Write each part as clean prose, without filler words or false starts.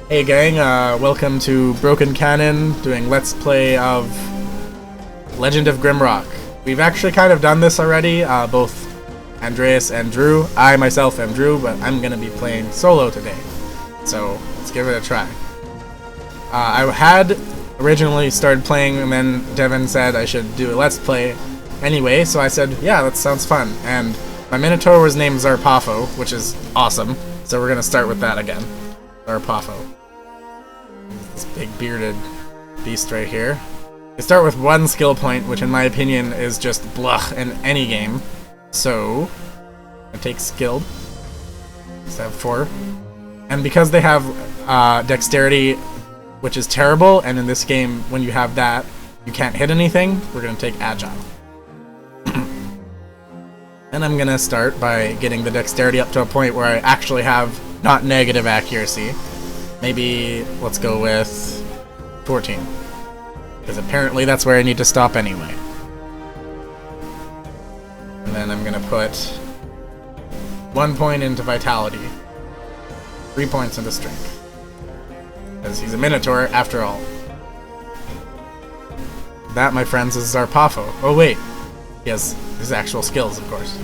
Hey gang, welcome to Broken Cannon, doing Let's Play of Legend of Grimrock. We've actually kind of done this already, both Andreas and Drew. I myself am Drew, but I'm gonna be playing solo today. So, let's give it a try. I had originally started playing, and then Devin said I should do a Let's Play anyway, so I said, yeah, that sounds fun. And my Minotaur was named Zarpafo, which is awesome, so we're gonna start with that again. Zarpafo. This big bearded beast right here. You start with one skill point, which in my opinion is just blah in any game. So, I take skilled. Just have 4. And because they have dexterity, which is terrible, and in this game, when you have that, you can't hit anything, we're gonna take agile. And I'm gonna start by getting the dexterity up to a point where I actually have not negative accuracy. Maybe let's go with 14. Because apparently that's where I need to stop anyway. And then I'm gonna put 1 point into vitality. 3 points into strength. Because he's a Minotaur after all. That, my friends, is Zarpafo. Oh wait. He has his actual skills, of course.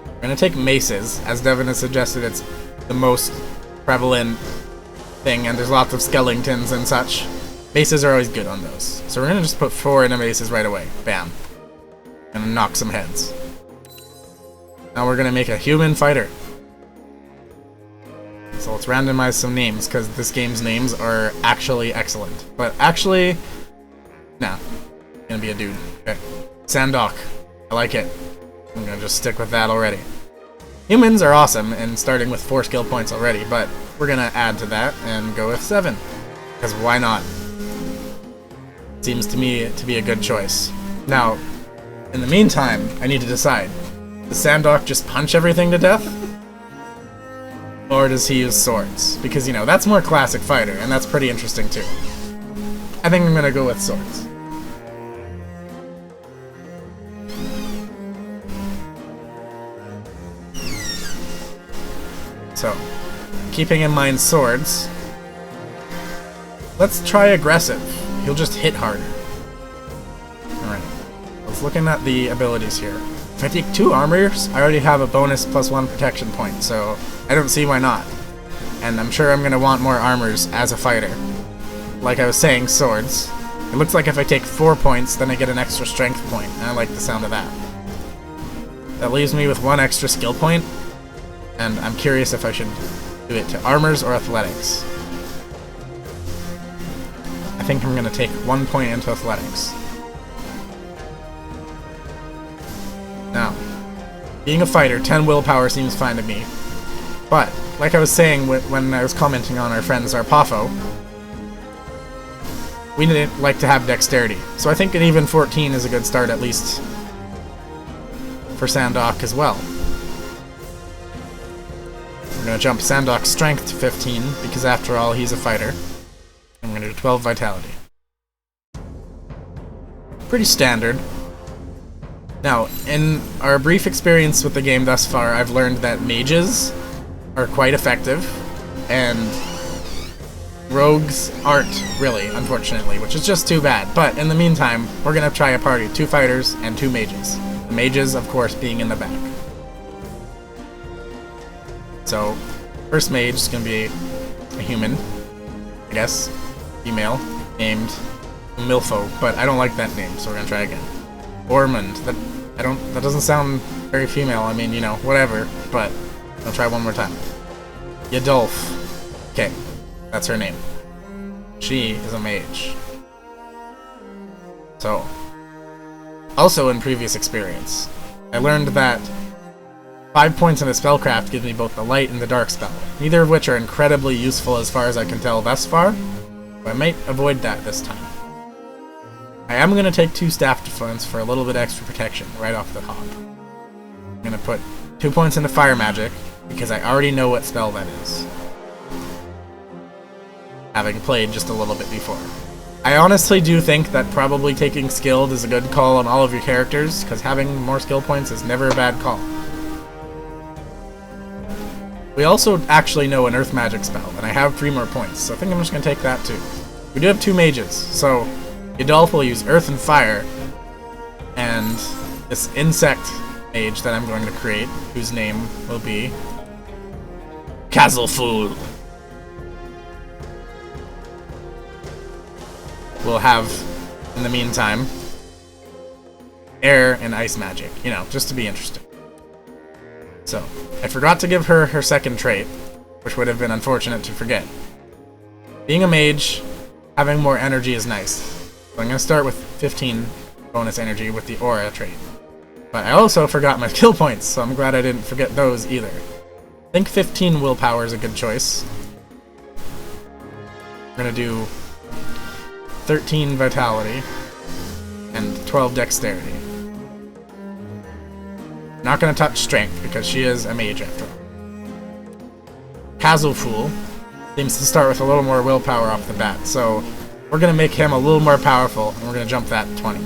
We're gonna take maces. As Devin has suggested, it's the most prevalent thing, and there's lots of skeletons and such. Maces are always good on those. So we're gonna just put 4 into maces right away. Bam. And knock some heads. Now we're gonna make a human fighter. So let's randomize some names, because this game's names are actually excellent. But actually, nah. Gonna be a dude. Okay. Sandok. I like it. I'm gonna just stick with that already. Humans are awesome, and starting with 4 skill points already, but we're gonna add to that and go with 7. Because why not? Seems to me to be a good choice. Now, in the meantime, I need to decide. Does Sandok just punch everything to death? Or does he use swords? Because, you know, that's more classic fighter, and that's pretty interesting too. I think I'm gonna go with swords. So, keeping in mind swords, let's try aggressive. He'll just hit harder. Alright, let's looking at the abilities here. If I take 2 armors, I already have a bonus +1 protection point, so I don't see why not. And I'm sure I'm going to want more armors as a fighter. Like I was saying, swords. It looks like if I take 4 points, then I get an extra strength point, and I like the sound of that. That leaves me with 1 extra skill point, and I'm curious if I should do it to armors or athletics. I think I'm going to take 1 point into athletics. Now, being a fighter, 10 willpower seems fine to me. But, like I was saying when I was commenting on our friend Zarpafo, we didn't like to have dexterity. So I think an even 14 is a good start, at least for Sandok as well. We're going to jump Sandok's strength to 15, because after all, he's a fighter. I'm going to do 12 vitality. Pretty standard. Now, in our brief experience with the game thus far, I've learned that mages are quite effective, and rogues aren't really, unfortunately, which is just too bad. But in the meantime, we're going to try a party, 2 fighters and 2 mages. The mages, of course, being in the back. So, first mage is going to be a human, I guess, female, named Milfo, but I don't like that name, so we're going to try again. Ormond, that doesn't sound very female, I mean, you know, whatever, but I'll try one more time. Yadolf. Okay, that's her name. She is a mage. So, also in previous experience, I learned that 5 points in the spellcraft gives me both the light and the dark spell, neither of which are incredibly useful as far as I can tell thus far, but I might avoid that this time. I am going to take 2 staff defense for a little bit extra protection right off the hop. I'm going to put 2 points into fire magic, because I already know what spell that is, having played just a little bit before. I honestly do think that probably taking skilled is a good call on all of your characters, because having more skill points is never a bad call. We also actually know an earth magic spell, and I have 3 more points, so I think I'm just going to take that too. We do have 2 mages, so Yadolf will use earth and fire, and this insect mage that I'm going to create, whose name will be Kazelfool, will have, in the meantime, air and ice magic, you know, just to be interesting. So, I forgot to give her her second trait, which would have been unfortunate to forget. Being a mage, having more energy is nice. So I'm going to start with 15 bonus energy with the aura trait. But I also forgot my skill points, so I'm glad I didn't forget those either. I think 15 willpower is a good choice. We're going to do 13 vitality and 12 dexterity. Not going to touch strength because she is a mage after all. Kazelfool seems to start with a little more willpower off the bat, so we're going to make him a little more powerful, and we're going to jump that to 20.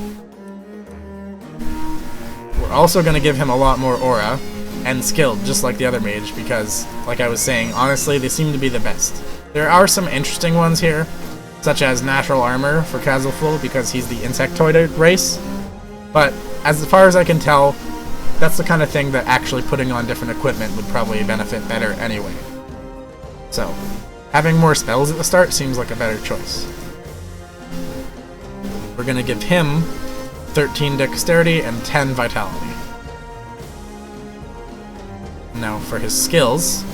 We're also going to give him a lot more aura and skilled, just like the other mage, because, like I was saying, honestly, they seem to be the best. There are some interesting ones here, such as natural armor for Kazelfool, because he's the insectoid race, but as far as I can tell, that's the kind of thing that actually putting on different equipment would probably benefit better anyway. So, having more spells at the start seems like a better choice. We're going to give him 13 dexterity and 10 vitality. Now, for his skills,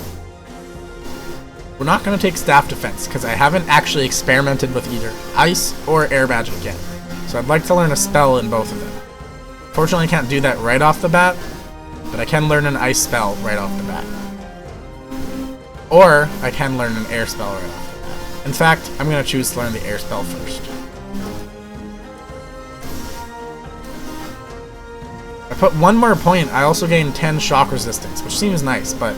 we're not going to take staff defense, because I haven't actually experimented with either ice or air magic yet. So I'd like to learn a spell in both of them. Fortunately, I can't do that right off the bat, but I can learn an ice spell right off the bat. Or, I can learn an air spell right off the bat. In fact, I'm going to choose to learn the air spell first. I put 1 more point, I also gain 10 shock resistance, which seems nice, but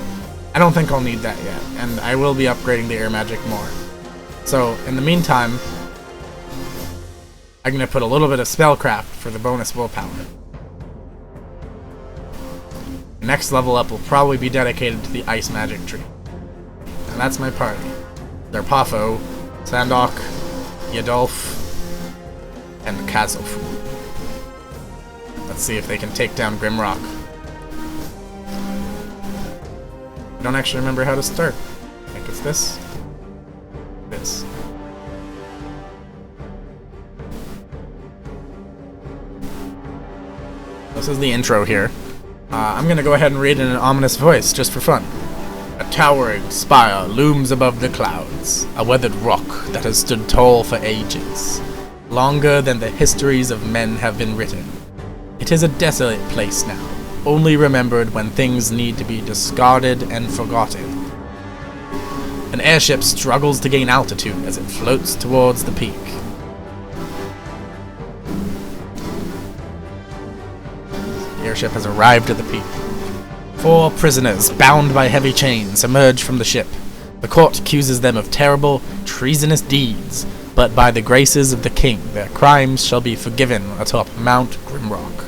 I don't think I'll need that yet, and I will be upgrading the air magic more. So, in the meantime, I'm going to put a little bit of spellcraft for the bonus willpower. The next level up will probably be dedicated to the ice magic tree. And that's my party. Derpafo, Sandok, Yadolf, and Kazelfool. Let's see if they can take down Grimrock. I don't actually remember how to start. I think it's this. This. This is the intro here. I'm going to go ahead and read in an ominous voice, just for fun. A towering spire looms above the clouds, a weathered rock that has stood tall for ages, longer than the histories of men have been written. It is a desolate place now, only remembered when things need to be discarded and forgotten. An airship struggles to gain altitude as it floats towards the peak. The airship has arrived at the peak. 4 prisoners, bound by heavy chains, emerge from the ship. The court accuses them of terrible, treasonous deeds, but by the graces of the king, their crimes shall be forgiven atop Mount Grimrock.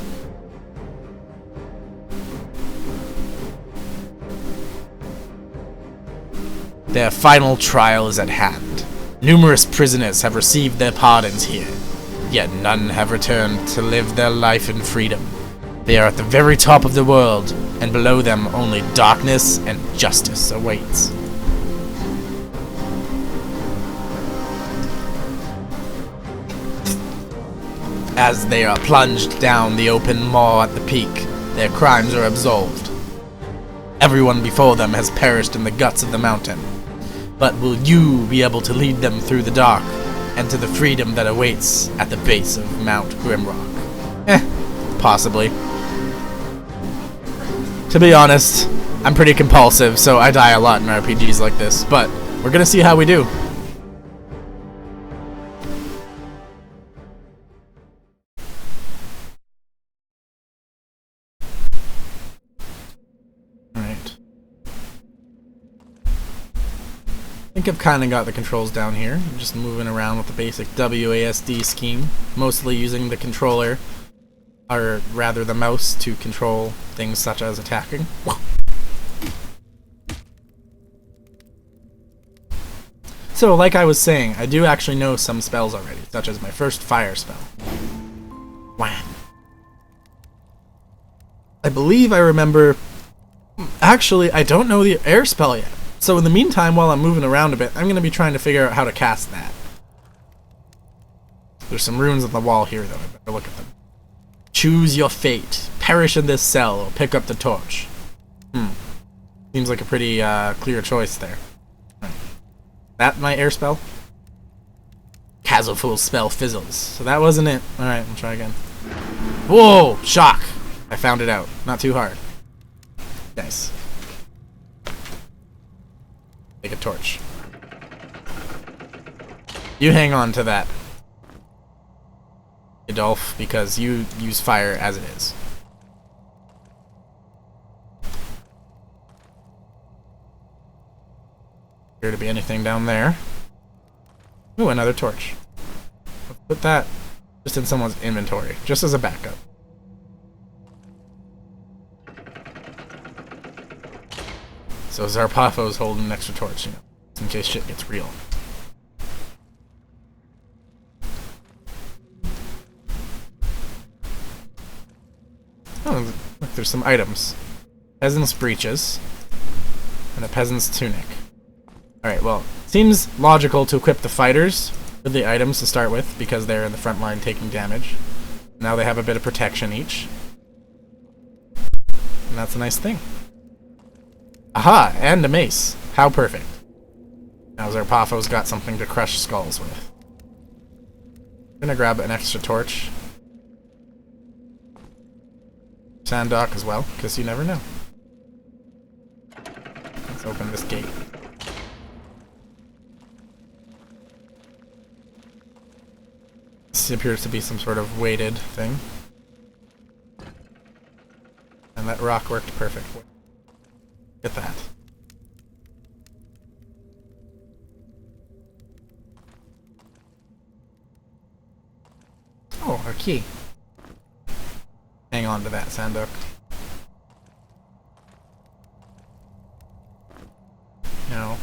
Their final trial is at hand. Numerous prisoners have received their pardons here, yet none have returned to live their life in freedom. They are at the very top of the world, and below them only darkness and justice awaits. As they are plunged down the open maw at the peak, their crimes are absolved. Everyone before them has perished in the guts of the mountain. But will you be able to lead them through the dark and to the freedom that awaits at the base of Mount Grimrock? Possibly. To be honest, I'm pretty compulsive, so I die a lot in RPGs like this, but we're gonna see how we do. Alright. I think I've kind of got the controls down here. I'm just moving around with the basic WASD scheme, mostly using the controller, or rather the mouse, to control things such as attacking. So, like I was saying, I do actually know some spells already, such as my first fire spell. Wham. I believe I remember... Actually, I don't know the air spell yet. So in the meantime, while I'm moving around a bit, I'm going to be trying to figure out how to cast that. There's some runes on the wall here, though. I better look at them. Choose your fate. Perish in this cell or pick up the torch. Seems like a pretty clear choice there. Right. That my air spell? Casual spell fizzles. So that wasn't it. Alright, we'll try again. Whoa! Shock! I found it out. Not too hard. Nice. Take a torch. You hang on to that, Adolf, because you use fire as it is. Appear to be anything down there. Ooh, another torch. Let's put that just in someone's inventory, just as a backup. So Zarpafo's holding an extra torch, you know, in case shit gets real. Oh, look, there's some items. Peasant's breeches and a peasant's tunic. Alright, well, seems logical to equip the fighters with the items to start with, because they're in the front line taking damage. Now they have a bit of protection each. And that's a nice thing. Aha! And a mace. How perfect. Now Zarpafo's got something to crush skulls with. I'm gonna grab an extra torch. Sandok as well, because you never know. Let's open this gate. This appears to be some sort of weighted thing. And that rock worked perfect. Get that. Oh, our key. Hang on to that, Sandok. Now,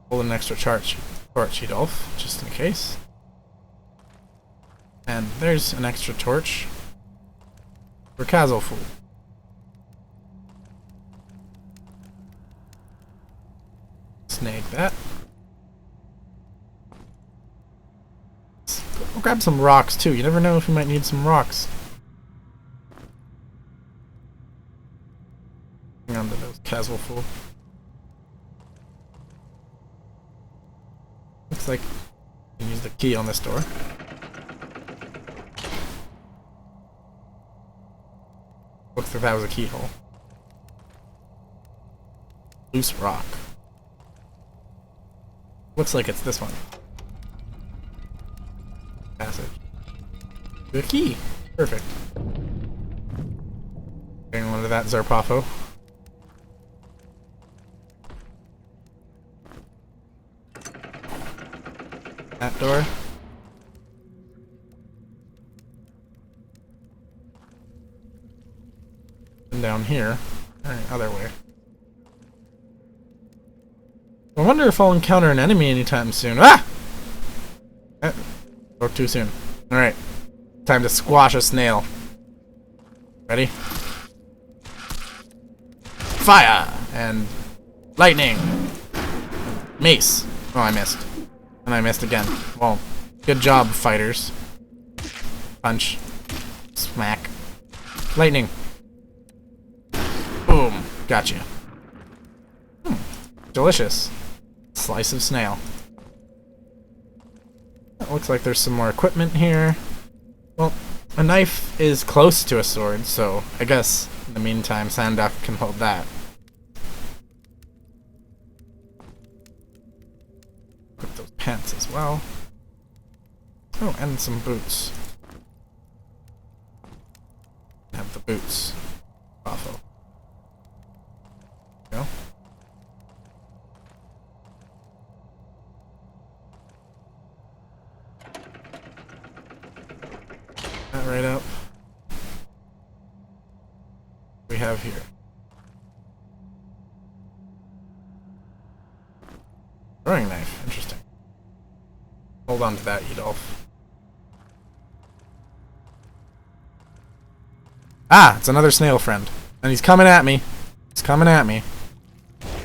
hold an extra torch, Adolf, just in case. And there's an extra torch for Casual. Snag that. I'll grab some rocks too. You never know if you might need some rocks. Hang on to those, Casual. Looks like you can use the key on this door. Looks like that was a keyhole. Loose rock. Looks like it's this one. Passage. The key. Perfect. Hang on to that, Zarpafo. That door. And down here. Alright, other way. I wonder if I'll encounter an enemy anytime soon. Ah! Or too soon. Alright. Time to squash a snail. Ready? Fire! And lightning! Mace! Oh, I missed. And I missed again. Well, good job, fighters. Punch. Smack. Lightning. Boom. Gotcha. Delicious. Slice of snail. It looks like there's some more equipment here. Well, a knife is close to a sword, so I guess in the meantime Sandok can hold that. Put those pants as well. Oh, and some boots. Have the boots. Awful. Go. That right up. We have here. Throwing knife. Interesting. Hold on to that, Edolf. Ah! It's another snail friend. And he's coming at me. He's coming at me.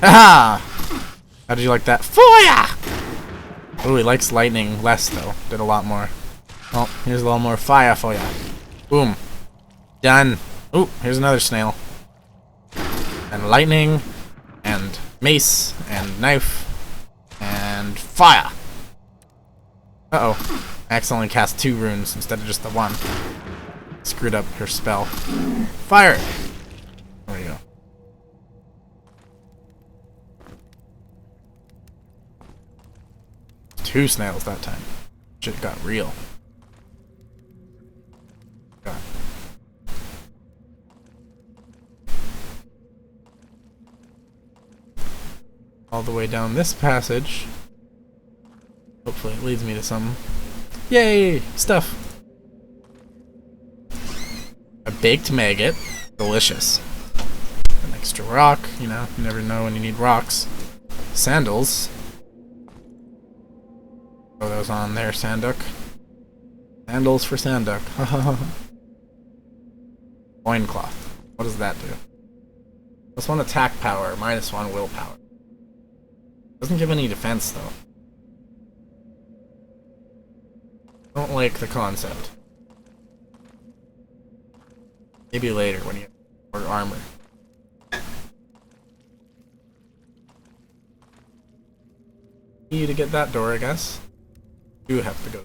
Haha! How did you like that? Fire! Oh, he likes lightning less, though. Did a lot more. Oh, here's a little more fire for ya. Boom. Done. Oh, here's another snail. And lightning. And mace. And knife. And fire! Uh-oh. I accidentally cast 2 runes instead of just the 1. Screwed up her spell. Fire! There you go. Two snails that time. Shit got real. God. All the way down this passage. Hopefully it leads me to some. Yay! Stuff! A baked maggot. Delicious. An extra rock, you know, you never know when you need rocks. Sandals. Throw those on there, Sanduk. Sandals for Sanduk. Loincloth. What does that do? +1 attack power, -1 willpower. Doesn't give any defense, though. Don't like the concept. Maybe later when you have more armor. Key to get that door, I guess. Do have to go.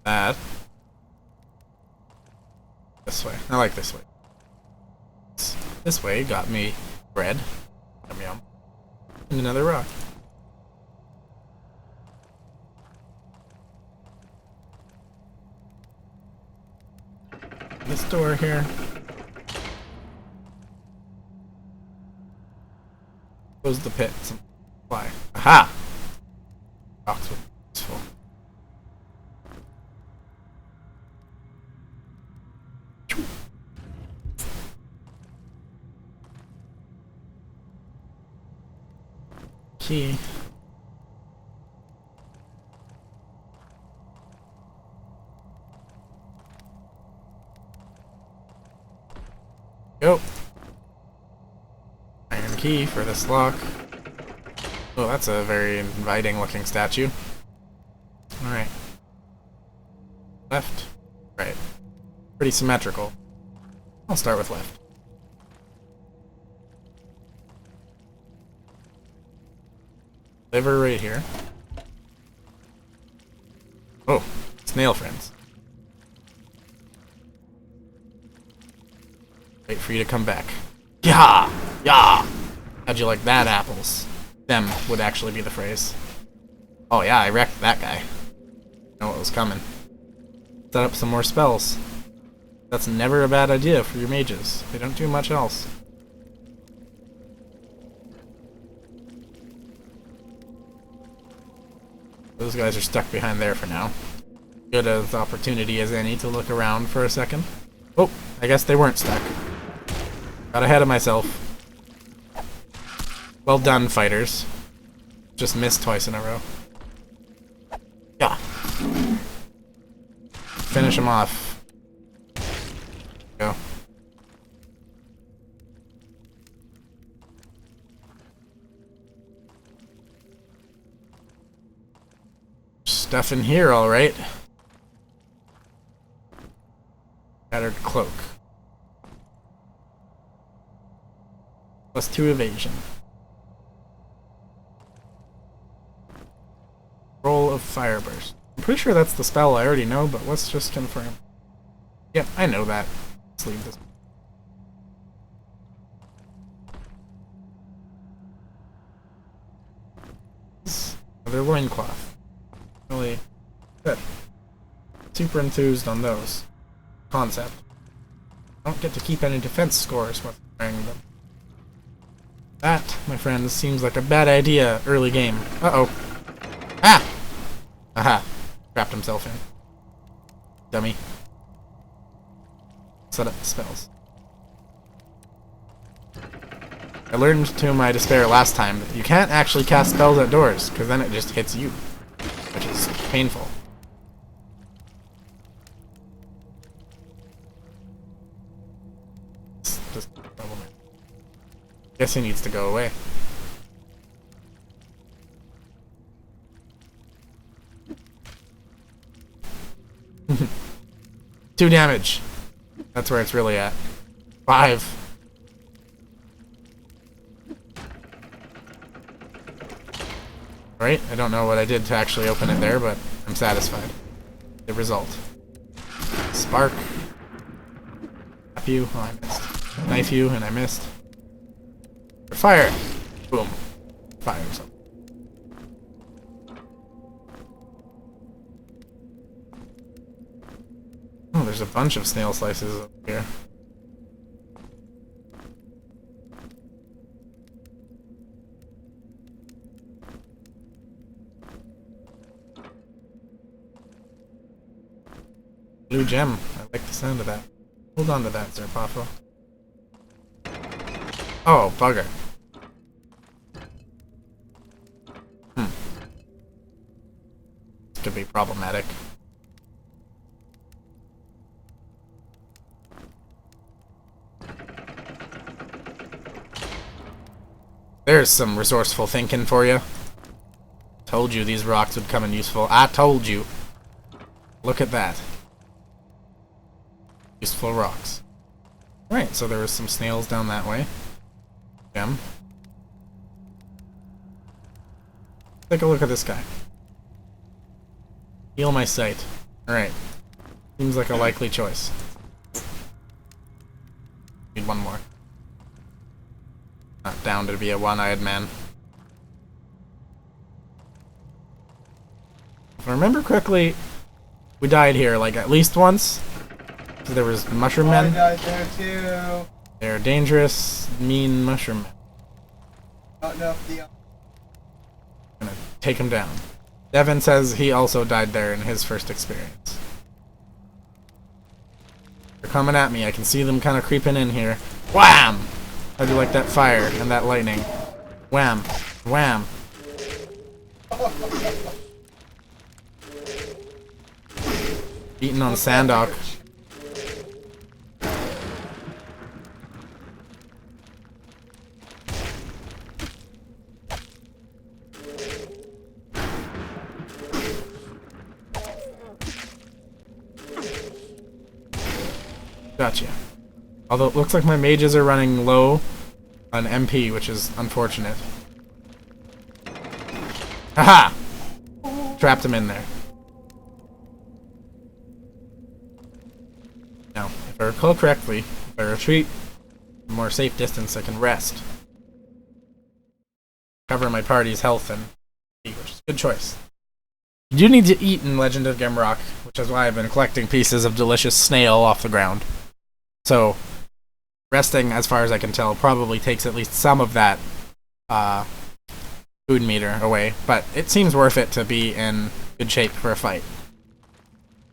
That. This way. I like this way. This way got me bread. Yum yum. And another rock. This door here. Close the pit. Fly. Aha! Box with useful. Key. Go. Iron key for this lock. Oh, that's a very inviting looking statue. Alright. Left. Right. Pretty symmetrical. I'll start with left. Liver right here. Oh, snail friends. Wait for you to come back. Yeah! Yeah! How'd you like that, apples? Them would actually be the phrase. Oh yeah, I wrecked that guy. Know what was coming. Set up some more spells. That's never a bad idea for your mages. They don't do much else. Those guys are stuck behind there for now. Good as opportunity as any to look around for a second. Oh, I guess they weren't stuck. Got ahead of myself. Well done, fighters. Just missed twice in a row. Yeah. Finish him off. Go. Stuff in here, alright. Shattered cloak. +2 evasion. Roll of Fireburst. I'm pretty sure that's the spell I already know, but let's just confirm. Yep, I know that. Let's leave this. Another loincloth. Really good. Super enthused on those. Concept. I don't get to keep any defense scores with wearing them. That, my friends, seems like a bad idea early game. Uh-oh. Ah! Aha. Trapped himself in. Dummy. Set up the spells. I learned to my despair last time that you can't actually cast spells outdoors, because then it just hits you, which is painful. Just guess he needs to go away. 2 damage. That's where it's really at. 5. Right? I don't know what I did to actually open it there, but I'm satisfied. The result. Spark. Tap you. Oh, I missed. Knife you, and I missed. Fire! Boom. Fire something. Oh, there's a bunch of snail slices over here. Blue gem. I like the sound of that. Hold on to that, Zerpafo. Oh, bugger. This could be problematic. There's some resourceful thinking for you. Told you these rocks would come in useful. I told you. Look at that. Useful rocks. Right, so there was some snails down that way. Gem. Take a look at this guy. Heal my sight. Alright. Seems like a likely choice. Need one more. Not down to be a one-eyed man. If I remember correctly, we died here like at least once. There was mushroom men. I died there too. They're dangerous, mean mushroom men. Not enough the. Gonna take him down. Devin says he also died there in his first experience. They're coming at me. I can see them kind of creeping in here. Wham! How do you like that fire and that lightning? Wham! Wham! Beaten on Sandok. Gotcha. Although it looks like my mages are running low on MP, which is unfortunate. Haha! Trapped him in there. Now, if I recall correctly, if I retreat a more safe distance, I can rest. Cover my party's health and which is a good choice. You do need to eat in Legend of Grimrock, which is why I've been collecting pieces of delicious snail off the ground. So, resting, as far as I can tell, probably takes at least some of that food meter away, but it seems worth it to be in good shape for a fight.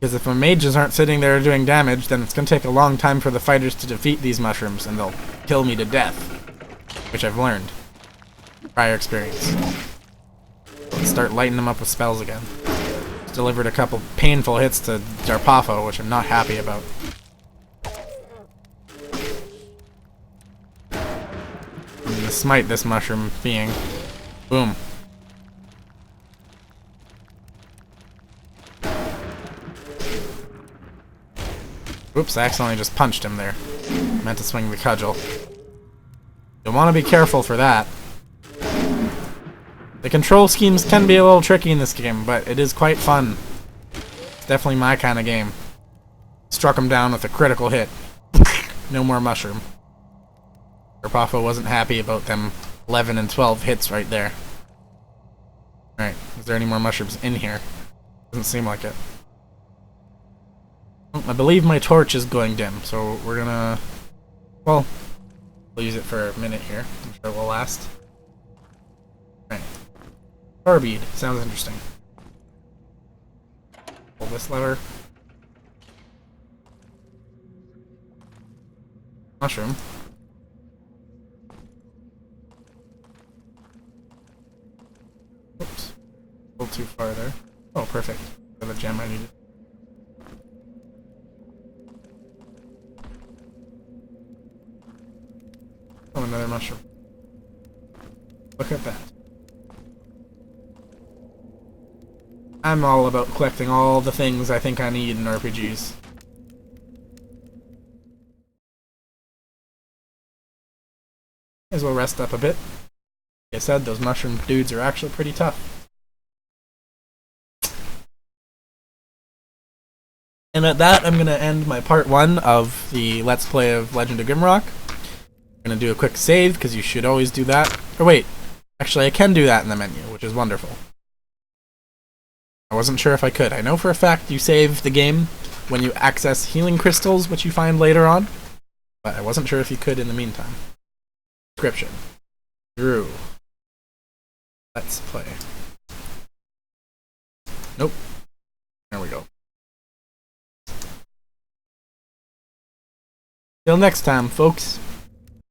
Because if my mages aren't sitting there doing damage, then it's going to take a long time for the fighters to defeat these mushrooms, and they'll kill me to death. Which I've learned. Prior experience. Let's start lighting them up with spells again. Just delivered a couple painful hits to Jarpafo, which I'm not happy about. I'm gonna smite this mushroom being. Boom. Oops, I accidentally just punched him there. Meant to swing the cudgel. You'll want to be careful for that. The control schemes can be a little tricky in this game, but it is quite fun. It's definitely my kind of game. Struck him down with a critical hit. No more mushroom. Rapafo wasn't happy about them 11 and 12 hits right there. Alright, is there any more mushrooms in here? Doesn't seem like it. Oh, I believe my torch is going dim, so we're gonna... Well, we'll use it for a minute here. I'm sure it will last. Alright. Star bead. Sounds interesting. Pull this lever. little too far there. Oh, perfect. The gem I needed. Oh, another mushroom. Look at that. I'm all about collecting all the things I think I need in RPGs. May as well rest up a bit. Like I said, those mushroom dudes are actually pretty tough. And at that, I'm going to end my part 1 of the Let's Play of Legend of Grimrock. I'm going to do a quick save, because you should always do that. Or wait, actually I can do that in the menu, which is wonderful. I wasn't sure if I could. I know for a fact you save the game when you access healing crystals, which you find later on, but I wasn't sure if you could in the meantime. Description. Drew. Let's play. Nope. There we go. Till next time, folks.